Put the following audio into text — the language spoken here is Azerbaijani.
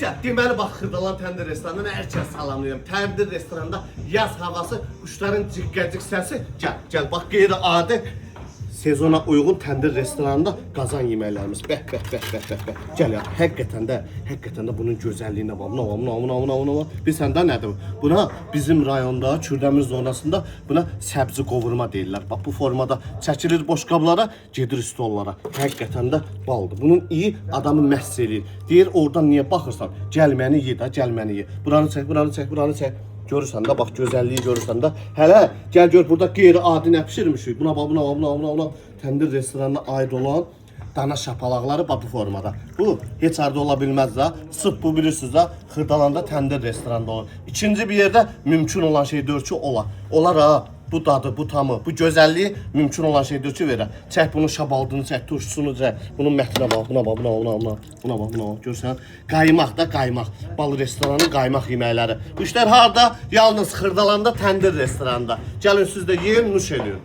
Necə? Deməli bax Xırdalan təndir restoranından hər kəs salamlayıram. Təndir restoranında yaz havası, quşların cıqqacıq səsi. Gəl bax qeyri-adi sezona uyğun təndir restoranında qazan yeməklərimiz. Bəh. Gəl ya, həqiqətən də bunun gözəlliyinə bax. Buna. Bilirsən də nədir? Buna bizim rayonda, Kürdəmir zonasında buna səbzi qovurma deyirlər. Bax bu formada çəkilir boşqablara, gedir stollara. Həqiqətən də baldır. Bunun iyi adamı məhs eləyir. Deyir oradan niyə baxırsan? Gəl məni ye də, gəl məni ye. Buranı çək. Görürsən də, bax gözəlliyi görürsən də. Hələ gəl gör burada qeyri-adi nə bişirmişik. Buna. Təndir restoranına aid olan dana şapalaqları bax bu formada. Bu heç harda ola bilməz də. Sırf bu bilirsiniz də, Xırdalanda təndir restoranında olur. İkinci bir yerdə mümkün olan şeydir ki, olar ha. Bu dadı, bu tamı, bu gözəlliyi mümkün olan şeydir ki, verər. Çək bunun şabaldını çək, turşusunu çək. Bunun mətnə bax, buna. Görsən, qaymaq da qaymaq. Bal restoranın qaymaq yeməkləri. Bu işlər harda? Yalnız Xırdalanda təndir restoranında. Gəlin siz də yiyin, nuş edin.